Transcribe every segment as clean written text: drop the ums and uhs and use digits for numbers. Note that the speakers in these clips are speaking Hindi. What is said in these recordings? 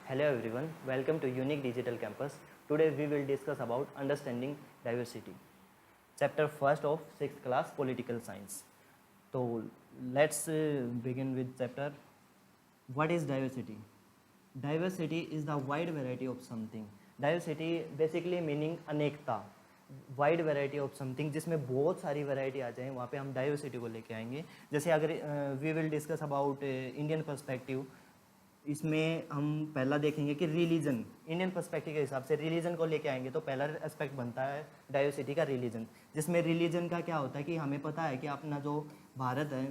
Hello everyone, welcome to Unique Digital Campus. Today we will discuss about understanding diversity. Chapter first of 6th class political science. So let's begin with chapter. What is diversity? Diversity is the wide variety of something. Diversity basically meaning अनेकता, वाइड वैरायटी ऑफ समथिंग, जिसमें बहुत सारी वैरायटी आ जाए, वहाँ पे हम डाइवर्सिटी को लेके आएंगे. जैसे अगर we will discuss about Indian perspective, इसमें हम पहला देखेंगे कि रिलीजन, इंडियन पर्सपेक्टिव के हिसाब से रिलीजन को लेके आएंगे तो पहला एस्पेक्ट बनता है डाइवर्सिटी का रिलीजन, जिसमें रिलीजन का क्या होता है कि हमें पता है कि अपना जो भारत है,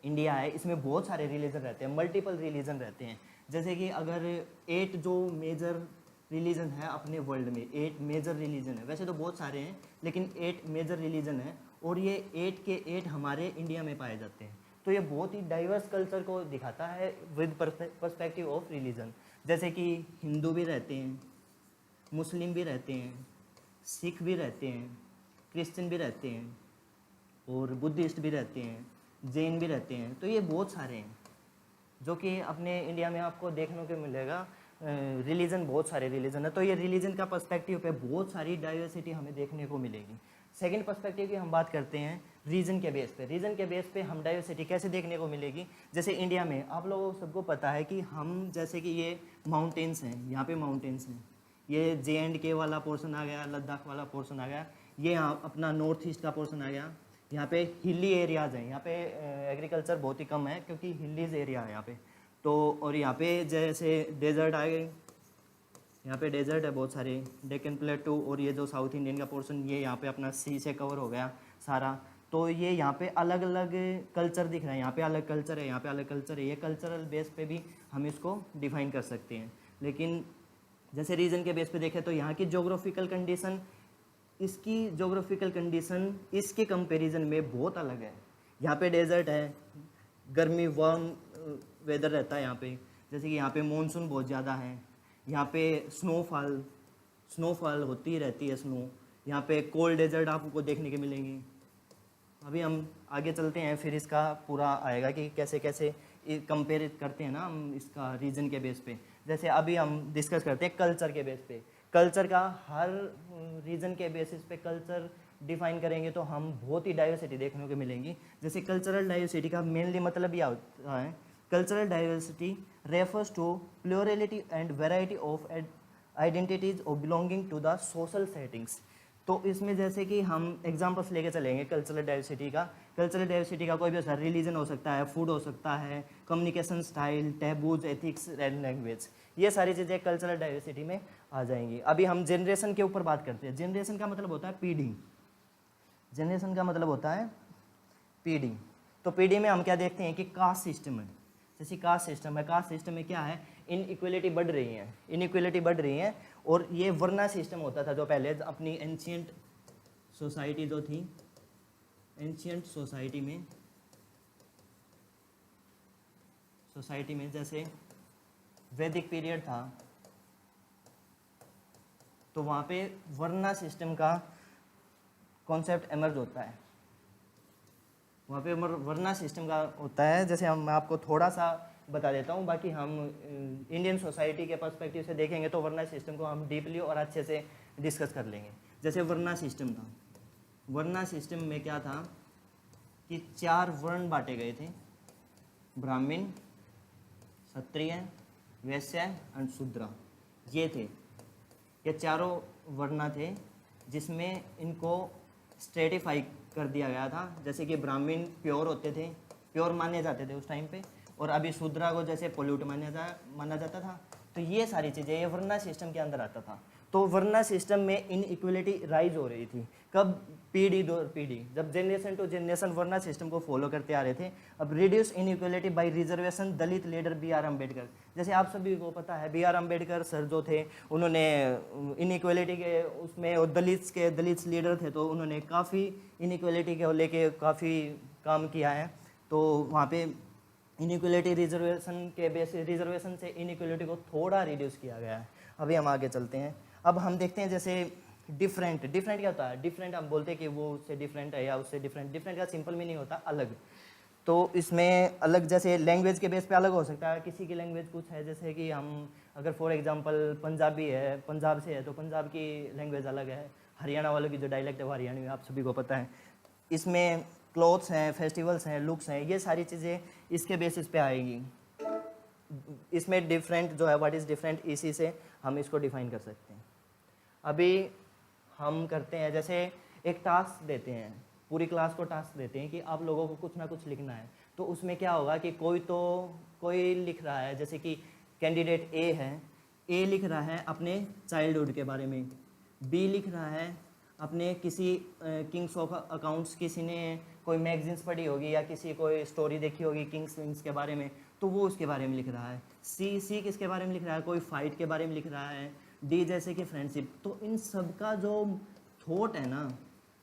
इंडिया है, इसमें बहुत सारे रिलीजन रहते हैं, मल्टीपल रिलीजन रहते हैं. जैसे कि अगर 8 जो मेजर रिलीजन है अपने वर्ल्ड में, 8 मेजर रिलीजन है, वैसे तो बहुत सारे हैं लेकिन 8 मेजर रिलीजन है और ये 8 के 8 हमारे इंडिया में पाए जाते हैं. तो ये बहुत ही डाइवर्स कल्चर को दिखाता है विद पर्सपेक्टिव ऑफ रिलीजन. जैसे कि हिंदू भी रहते हैं, मुस्लिम भी रहते हैं, सिख भी रहते हैं, क्रिश्चियन भी रहते हैं और बुद्धिस्ट भी रहते हैं, जैन भी रहते हैं. तो ये बहुत सारे हैं जो कि अपने इंडिया में आपको देखने को मिलेगा. रिलीजन, बहुत सारे रिलीजन है, तो ये रिलीजन का पर्सपेक्टिव पे बहुत सारी डाइवर्सिटी हमें देखने को मिलेगी. सेकंड पर्सपेक्टिव की हम बात करते हैं रीजन के बेस पे. रीजन के बेस पे हम डाइवर्सिटी कैसे देखने को मिलेगी. जैसे इंडिया में आप लोगों सबको पता है कि हम, जैसे कि ये माउंटेन्स हैं, यहाँ पे माउंटेन्स हैं, ये JNK वाला पोर्शन आ गया, लद्दाख वाला पोर्शन आ गया, ये यहाँ अपना नॉर्थ ईस्ट का पोर्शन आ गया. यहाँ पे हिली एरियाज़ हैं, यहाँ पे एग्रीकल्चर बहुत ही कम है क्योंकि हिलीज एरिया है यहाँ पे. तो और यहाँ पे जैसे डेजर्ट आ गए, यहाँ पे डेजर्ट है बहुत सारे, डेक्कन प्लेटू, और ये जो साउथ इंडियन का पोर्शन, ये यहाँ पे अपना सी से कवर हो गया सारा. तो ये यहाँ पे अलग अलग कल्चर दिख रहा है, यहाँ पे अलग कल्चर है, यहाँ पे अलग कल्चर है. ये कल्चरल बेस पे भी हम इसको डिफाइन कर सकते हैं. लेकिन जैसे रीजन के बेस पे देखें तो यहाँ की जोग्राफिकल कंडीशन, इसकी जोग्राफिकल कंडीशन इसके कंपैरिजन में बहुत अलग है. यहाँ पे डेजर्ट है, गर्मी वार्म वेदर रहता है यहाँ पे. जैसे कि यहाँ पे मानसून बहुत ज़्यादा है, यहाँ पे स्नोफॉल होती रहती है, स्नो. यहाँ पे कोल्ड डेजर्ट आपको देखने के मिलेंगे. अभी हम आगे चलते हैं, फिर इसका पूरा आएगा कि कैसे कैसे कंपेयर करते हैं ना हम इसका रीजन के बेस पे. जैसे अभी हम डिस्कस करते हैं कल्चर के बेस पे. कल्चर का हर रीजन के बेसिस पे कल्चर डिफाइन करेंगे तो हम बहुत ही डाइवर्सिटी देखने को मिलेंगी. जैसे कल्चरल डाइवर्सिटी का मेनली मतलब यह होता है, cultural diversity refers to plurality and variety of identities और belonging to the social settings. तो इसमें जैसे कि हम एग्जांपल्स लेके चलेंगे कल्चरल डाइवर्सिटी का. कल्चरल डाइवर्सिटी का कोई भी ऐसा रिलीजन हो सकता है, फूड हो सकता है, communication style, taboos, ethics and language, ये सारी चीज़ें कल्चरल डाइवर्सिटी में आ जाएंगी. अभी हम जनरेशन के ऊपर बात करते हैं. जनरेशन का मतलब होता है पीढ़ी. जनरेशन का मतलब होता है पीढ़ी. तो पीढ़ी में हम क्या देखते हैं कि कास्ट सिस्टम है. जैसे कास्ट सिस्टम है, कास्ट सिस्टम में क्या है, इनइक्वलिटी बढ़ रही है, इनइक्वलिटी बढ़ रही है. और ये वर्ना सिस्टम होता था जो पहले अपनी एंशियंट सोसाइटी जो थी, एंशियंट सोसाइटी में जैसे वैदिक पीरियड था तो वहाँ पे वर्ना सिस्टम का कॉन्सेप्ट इमर्ज होता है. वहाँ पे वर्ना सिस्टम का होता है. जैसे मैं आपको थोड़ा सा बता देता हूँ, बाकी हम इंडियन सोसाइटी के पर्सपेक्टिव से देखेंगे तो वर्ना सिस्टम को हम डीपली और अच्छे से डिस्कस कर लेंगे. जैसे वर्ना सिस्टम था, वर्ना सिस्टम में क्या था कि 4 वर्ण बांटे गए थे, ब्राह्मण, क्षत्रिय, वैश्य एंड शूद्र. ये थे, ये चारों वर्ण थे जिसमें इनको स्ट्रेटिफाई कर दिया गया था. जैसे कि ब्राह्मण प्योर होते थे, प्योर माने जाते थे उस टाइम पे, और अभी शूद्रा को जैसे पोल्यूट माना जाता था. तो ये सारी चीज़ें ये वर्ना सिस्टम के अंदर आता था. तो वर्ना सिस्टम में इनइक्वलिटी राइज हो रही थी. कब, पीढ़ी दर पीढ़ी, जब generation to generation varna system को फॉलो करते आ रहे थे. अब reduce inequality by reservation, Dalit leader BR Ambedkar. जैसे आप सभी को पता है BR अम्बेडकर सर जो थे, उन्होंने इनइक्वलिटी के उसमें, और दलित लीडर थे, तो उन्होंने काफ़ी इनइक्वलिटी के लेके काफ़ी काम किया है. तो वहाँ पे इनइक्वलिटी रिजर्वेशन से इनइक्वलिटी को थोड़ा रिड्यूस किया गया है. अभी हम आगे चलते हैं. अब हम देखते हैं जैसे डिफरेंट क्या होता है. डिफरेंट हम बोलते हैं कि वो उससे डिफरेंट है या उससे डिफरेंट. डिफरेंट का सिंपल मीनिंग होता है अलग. तो इसमें अलग जैसे लैंग्वेज के बेस पे अलग हो सकता है, किसी की लैंग्वेज कुछ है, जैसे कि हम अगर फॉर एग्जांपल पंजाबी है, पंजाब से है, तो पंजाब की लैंग्वेज अलग है, हरियाणा वालों की जो डायलेक्ट है वो हरियाणवी, आप सभी को पता है। इसमें क्लोथ्स हैं, फेस्टिवल्स हैं, लुक्स हैं, ये सारी चीज़ें इसके बेसिस पे आएगी। इसमें डिफरेंट जो है, व्हाट इज़ डिफरेंट, इसी से हम इसको डिफाइन कर सकते हैं। अभी हम करते हैं, जैसे एक टास्क देते हैं, पूरी क्लास को टास्क देते हैं कि आप लोगों को कुछ ना कुछ लिखना है। तो उसमें क्या होगा कि कोई लिख रहा है, जैसे कि कैंडिडेट ए है, ए लिख रहा है अपने चाइल्डहुड के बारे में, बी लिख रहा है अपने किसी किंग्स ऑफ अकाउंट्स, किसी ने कोई मैगजीन्स पढ़ी होगी या किसी कोई स्टोरी देखी होगी किंग्स विंग्स के बारे में, तो वो उसके बारे में लिख रहा है। सी किसके बारे में लिख रहा है, कोई फाइट के बारे में लिख रहा है। डी जैसे कि फ्रेंडशिप। तो इन सब का जो थॉट है ना,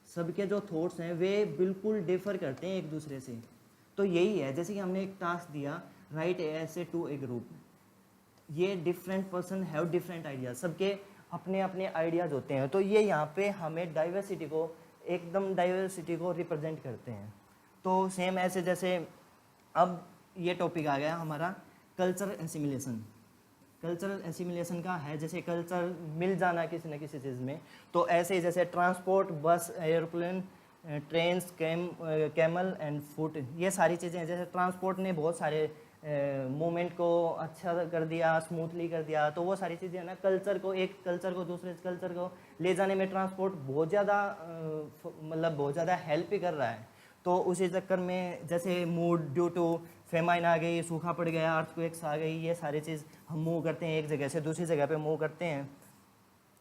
सबके जो थॉट्स हैं वे बिल्कुल डिफर करते हैं एक दूसरे से। तो यही है, जैसे कि हमने एक टास्क दिया, राइट ऐसे टू ए ग्रुप, ये different person have different ideas, सबके अपने अपने आइडियाज़ होते हैं। तो ये यहाँ पे हमें डाइवर्सिटी को, एकदम डाइवर्सिटी को रिप्रेजेंट करते हैं। तो सेम ऐसे जैसे अब ये टॉपिक आ गया हमारा कल्चरल एसिमिलेशन। कल्चरल एसिमिलेशन का है जैसे कल्चर मिल जाना किसी न किसी चीज़ में। तो ऐसे ही जैसे ट्रांसपोर्ट, बस, airplane, trains, camel and foot, ये सारी चीज़ें हैं। जैसे ट्रांसपोर्ट ने बहुत सारे मूवमेंट को अच्छा कर दिया, स्मूथली कर दिया, तो वो सारी चीज़ें ना कल्चर को, एक कल्चर को दूसरे कल्चर को ले जाने में ट्रांसपोर्ट बहुत ज़्यादा मतलब बहुत ज़्यादा हेल्प ही कर रहा है। तो उसी चक्कर में जैसे मूड ड्यू टू फेमाइन आ गई, सूखा पड़ गया, अर्थक्वेक्स आ गई, ये सारी चीज़ हम मूव करते हैं, एक जगह से दूसरी जगह पे मूव करते हैं।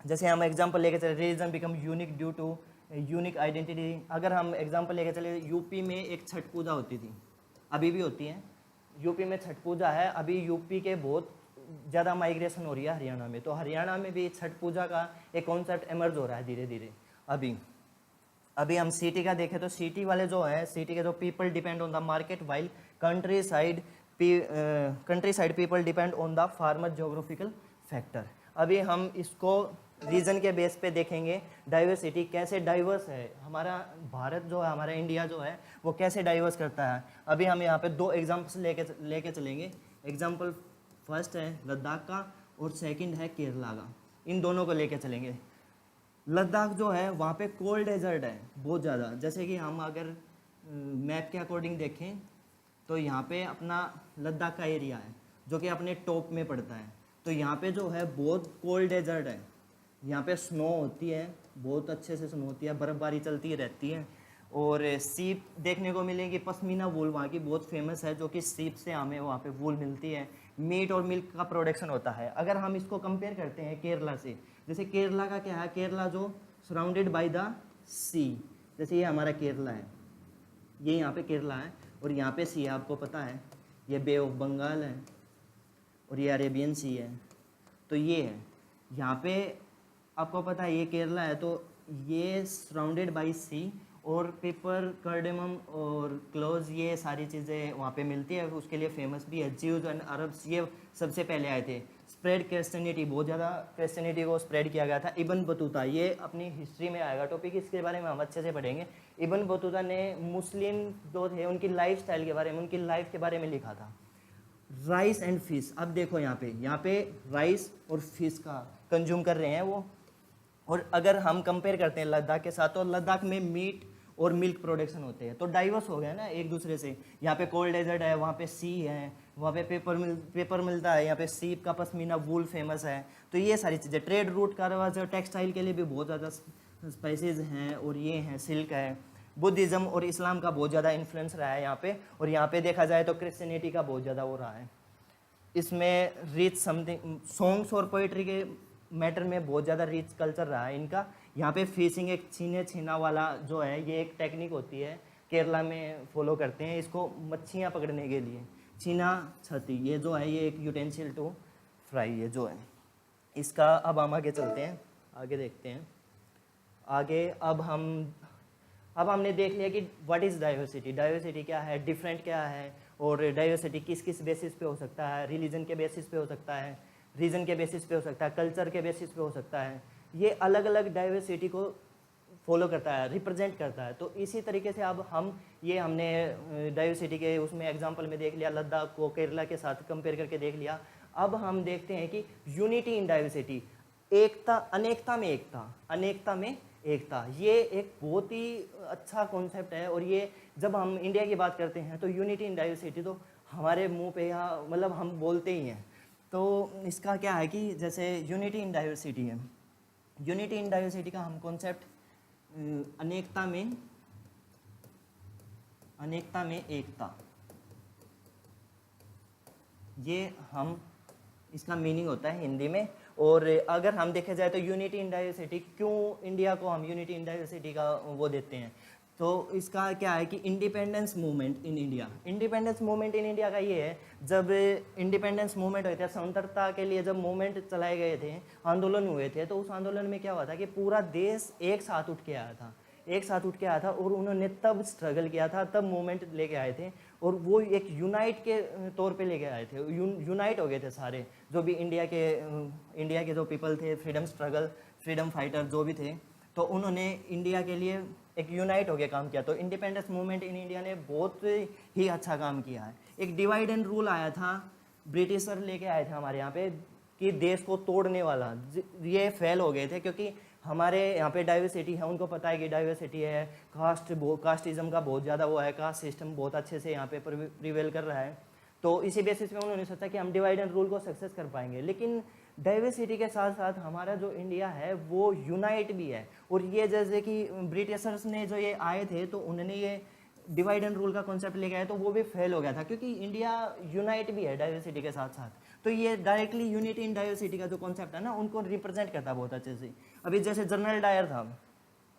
जैसे हम एग्जांपल लेके चले, religion become unique due to unique identity. अगर हम एग्जांपल लेके चले, यूपी में एक छठ पूजा होती थी, अभी भी होती है, यूपी में छठ पूजा है। अभी यूपी के बहुत ज़्यादा माइग्रेशन हो रही है हरियाणा में, तो हरियाणा में भी छठ पूजा का एक कॉन्सेप्ट इमर्ज हो रहा है धीरे धीरे। अभी हम सिटी का देखें तो सिटी वाले जो है, सिटी के जो people depend on the market, while country side people depend on the farmer geographical factor. अभी हम इसको रीजन के बेस पे देखेंगे, डाइवर्सिटी कैसे डाइवर्स है, हमारा भारत जो है, हमारा इंडिया जो है वो कैसे डाइवर्स करता है। अभी हम यहाँ पे दो एग्जाम्पल्स लेके चलेंगे। एग्जाम्पल फर्स्ट है लद्दाख का और सेकंड है केरला का, इन दोनों को लेके चलेंगे। लद्दाख जो है वहाँ पे कोल्ड डेजर्ट है बहुत ज़्यादा। जैसे कि हम अगर मैप के अकॉर्डिंग देखें तो यहाँ पे अपना लद्दाख का एरिया है जो कि अपने टॉप में पड़ता है। तो यहाँ पे जो है बहुत कोल्ड डेजर्ट है, यहाँ पे स्नो होती है, बहुत अच्छे से स्नो होती है, बर्फ़बारी चलती रहती है। और सीप देखने को मिलेगी, पश्मीना वूल वहाँ की बहुत फेमस है, जो कि सीप से हमें वहाँ पे वूल मिलती है। मीट और मिल्क का प्रोडक्शन होता है। अगर हम इसको कंपेयर करते हैं केरला से, जैसे केरला का क्या है, केरला जो सराउंडेड बाय द सी, जैसे ये हमारा केरला है, ये यहाँ पे केरला है और यहाँ पे सी है, आपको पता है, ये बे ऑफ बंगाल है और ये अरेबियन सी है। तो ये है यहाँ पे, आपको पता है ये केरला है, तो ये सराउंडेड बाय सी, और पेपर, कार्डेमम और क्लोज, ये सारी चीज़ें वहाँ पे मिलती है, उसके लिए फेमस भी है। ज्यूज एंड अरब्स ये सबसे पहले आए थे। स्प्रेड क्रिश्चियनिटी, बहुत ज़्यादा क्रिश्चियनिटी को स्प्रेड किया गया था। इब्न बतूता, ये अपनी हिस्ट्री में आएगा टॉपिक, इसके बारे में हम अच्छे से पढ़ेंगे। इब्न बतूता ने मुस्लिम जो थे उनकी लाइफ स्टाइल के बारे में, उनकी लाइफ के बारे में लिखा था। राइस एंड फिश, अब देखो यहाँ पे राइस और फिश का कंज्यूम कर रहे हैं वो। और अगर हम कंपेयर करते हैं लद्दाख के साथ, तो लद्दाख में मीट और मिल्क प्रोडक्शन होते हैं, तो डाइवर्स हो गया ना एक दूसरे से। यहाँ पे कोल्ड डेजर्ट है, वहाँ पे सी है, वहाँ पे पेपर मिलता है, यहाँ पे सीप का पश्मीना वूल फेमस है। तो ये सारी चीज़ें, ट्रेड रूट का रवाज है, टेक्सटाइल के लिए भी बहुत ज़्यादा स्पाइसेस हैं, और ये हैं सिल्क है। बुद्धिज़्म और इस्लाम का बहुत ज़्यादा इन्फ्लुएंस रहा है यहाँ पे, और यहाँ पे देखा जाए तो क्रिश्चियनिटी का बहुत ज़्यादा हो रहा है। इसमें रिच समथिंग सॉन्ग्स और पोइट्री के मैटर में बहुत ज़्यादा रिच कल्चर रहा है इनका। यहाँ पे फिशिंग, एक छीने छीना वाला जो है, ये एक टेक्निक होती है, केरला में फॉलो करते हैं इसको मच्छियाँ पकड़ने के लिए। छीना छती, ये जो है ये एक यूटेंसिल टू फ्राई, ये जो है इसका। अब हम आगे चलते हैं, आगे देखते हैं आगे। अब हमने देख लिया कि व्हाट इज़ डाइवर्सिटी, डाइवर्सिटी क्या है, डिफरेंट क्या है, और डाइवर्सिटी किस किस बेसिस पे हो सकता है। रिलीजन के बेसिस पे हो सकता है, रीजन के बेसिस पे हो सकता है, कल्चर के बेसिस पे हो सकता है। ये अलग अलग डाइवर्सिटी को फॉलो करता है, रिप्रेजेंट करता है। तो इसी तरीके से अब हमने डाइवर्सिटी के उसमें एग्जांपल में देख लिया, लद्दाख को केरला के साथ कंपेयर करके देख लिया। अब हम देखते हैं कि यूनिटी इन डाइवर्सिटी, एकता अनेकता में एकता, अनेकता में एकता, ये एक बहुत ही अच्छा कॉन्सेप्ट है। और ये जब हम इंडिया की बात करते हैं तो यूनिटी इन डाइवर्सिटी तो हमारे मुंह पे या मतलब हम बोलते ही हैं। तो इसका क्या है कि जैसे यूनिटी इन डाइवर्सिटी है, यूनिटी इन डाइवर्सिटी का हम कॉन्सेप्ट अनेकता में एकता, ये हम इसका मीनिंग होता है हिंदी में। और अगर हम देखे जाए तो यूनिटी इन डाइवर्सिटी, क्यों इंडिया को हम यूनिटी इन डाइवर्सिटी का वो देते हैं, तो इसका क्या है कि independence movement in India, independence movement in India का ये है, जब इंडिपेंडेंस मूवमेंट हुए थे, स्वतंत्रता के लिए जब मूवमेंट चलाए गए थे, आंदोलन हुए थे, तो उस आंदोलन में क्या हुआ था कि पूरा देश एक साथ उठ के आया था, एक साथ उठ के आया था। और उन्होंने तब स्ट्रगल किया था, तब मूवमेंट लेके आए थे, और वो एक यूनाइट के तौर पे लेके आए थे। यूनाइट हो गए थे सारे जो भी इंडिया के जो पीपल थे, फ्रीडम स्ट्रगल, फ्रीडम फाइटर जो भी थे, तो उन्होंने इंडिया के लिए एक यूनाइट होकर काम किया। तो इंडिपेंडेंस मूवमेंट इन इंडिया ने बहुत ही अच्छा काम किया है। एक डिवाइड एंड रूल आया था, ब्रिटिशर लेके आए थे हमारे यहाँ पे, कि देश को तोड़ने वाला, ये फेल हो गए थे, क्योंकि हमारे यहाँ पे डाइवर्सिटी है, उनको पता है कि डाइवर्सिटी है, कास्टिज्म का बहुत ज़्यादा वो है, कास्ट सिस्टम बहुत अच्छे से यहाँ पे प्रिवेल कर रहा है। तो इसी बेसिस पे उन्होंने सोचा कि हम डिवाइड एंड रूल को सक्सेस कर पाएंगे। लेकिन डाइवर्सिटी के साथ साथ हमारा जो इंडिया है वो यूनाइट भी है। और ये जैसे कि ब्रिटिशर्स ने जो ये आए थे तो उन्होंने ये डिवाइड एंड रूल का कॉन्सेप्ट लेके आए, तो वो भी फेल हो गया था, क्योंकि इंडिया यूनाइट भी है डाइवर्सिटी के साथ साथ। तो ये डायरेक्टली यूनिटी इन डाइवर्सिटी का जो कॉन्सेप्ट है ना, उनको रिप्रेजेंट करता है बहुत अच्छे से। अभी जैसे जनरल डायर था,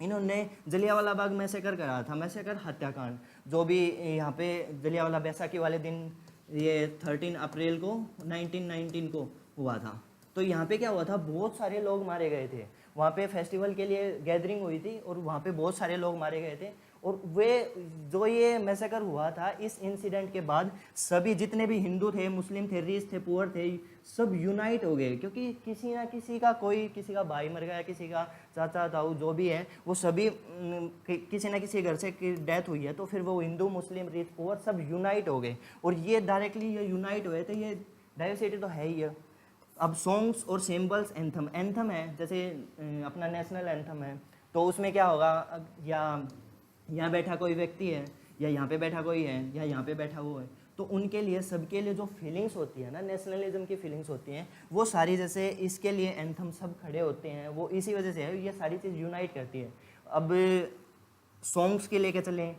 इन्होंने जलियांवाला बाग मैसेकर करा था, मैसेकर हत्याकांड, जो भी यहाँ पे जलियांवाला बैसाखी वाले दिन, ये 13 अप्रैल को 1919 को हुआ था। तो यहाँ पे क्या हुआ था, बहुत सारे लोग मारे गए थे। वहाँ पे फेस्टिवल के लिए गैदरिंग हुई थी और वहाँ पे बहुत सारे लोग मारे गए थे। और वे जो ये मैसेकर हुआ था, इस इंसिडेंट के बाद सभी जितने भी हिंदू थे, मुस्लिम थे, रिच थे, पुअर थे, सब यूनाइट हो गए। क्योंकि किसी ना किसी का किसी का भाई मर गया, किसी का चाचा ताऊ जो भी है, वो सभी किसी ना किसी घर से डेथ हुई है, तो फिर वो हिंदू, मुस्लिम, रिच, पुअर सब यूनाइट हो गए। और ये डायरेक्टली ये यूनाइट हुए, तो ये डाइवर्सिटी तो है ही है। अब सॉन्ग्स और सिंबल्स, एंथम, एंथम है जैसे अपना नेशनल एंथम है, तो उसमें क्या होगा, या यहाँ बैठा कोई व्यक्ति है, या यहाँ पे बैठा कोई है, या यहाँ पे बैठा वो है, तो उनके लिए, सबके लिए जो फीलिंग्स होती है ना, नेशनलिज्म की फीलिंग्स होती हैं, वो सारी, जैसे इसके लिए एंथम सब खड़े होते हैं, वो इसी वजह से है, ये सारी चीज़ यूनाइट करती है। अब सॉन्ग्स के लेके चलें,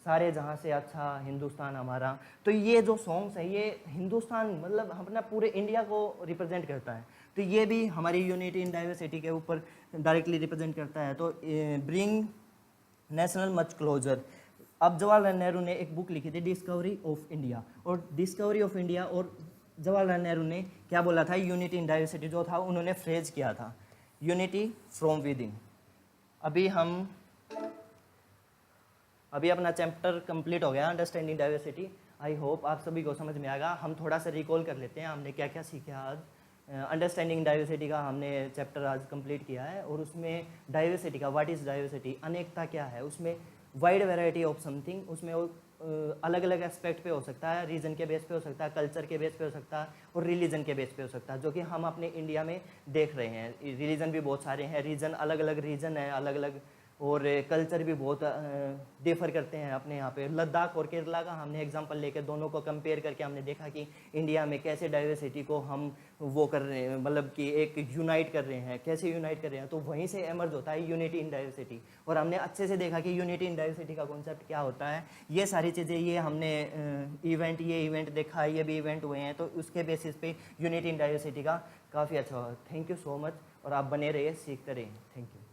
सारे जहाँ से अच्छा हिंदुस्तान हमारा, तो ये जो सॉन्ग्स है ये हिंदुस्तान मतलब अपना पूरे इंडिया को रिप्रेजेंट करता है। तो ये भी हमारी यूनिटी इन डाइवर्सिटी के ऊपर डायरेक्टली रिप्रेजेंट करता है। तो ब्रिंग नेशनल मच क्लोजर, अब जवाहरलाल नेहरू ने एक बुक लिखी थी, डिस्कवरी ऑफ इंडिया, और डिस्कवरी ऑफ इंडिया, और जवाहरलाल नेहरू ने क्या बोला था, यूनिटी इन डाइवर्सिटी जो था उन्होंने फ्रेज किया था, यूनिटी फ्रॉम विद इन। अभी अपना चैप्टर कंप्लीट हो गया, अंडरस्टैंडिंग डाइवर्सिटी। आई होप आप सभी को समझ में आएगा। हम थोड़ा सा रिकॉल कर लेते हैं, हमने क्या क्या सीखा आज। अंडरस्टैंडिंग डाइवर्सिटी का हमने चैप्टर आज कंप्लीट किया है, और उसमें डाइवर्सिटी का, व्हाट इज़ डाइवर्सिटी, अनेकता क्या है, उसमें वाइड वैरायटी ऑफ समथिंग, उसमें वो अलग अलग एस्पेक्ट पे हो सकता है, रीजन के बेस पे हो सकता है, कल्चर के बेस पे हो सकता है, और रिलीजन के बेस पे हो सकता है, जो कि हम अपने इंडिया में देख रहे हैं। रिलीजन भी बहुत सारे हैं, रीजन अलग अलग रीजन है, अलग अलग, और कल्चर भी बहुत डिफर करते हैं अपने यहाँ पे। लद्दाख और केरला का हमने एग्जांपल लेकर दोनों को कंपेयर करके हमने देखा कि इंडिया में कैसे डाइवर्सिटी को हम वो कर रहे हैं, मतलब कि एक यूनाइट कर रहे हैं, कैसे यूनाइट कर रहे हैं। तो वहीं से एमर्ज होता है यूनिटी इन डाइवर्सिटी, और हमने अच्छे से देखा कि यूनिटी इन डाइवर्सिटी का कॉन्सेप्ट क्या होता है। ये सारी चीज़ें, ये हमने ये इवेंट देखा, ये भी इवेंट हुए हैं, तो उसके बेसिस पे यूनिटी इन डाइवर्सिटी का काफ़ी अच्छा हुआ। थैंक यू सो मच, और आप बने रहिए, सीखते रहिए। Thank you.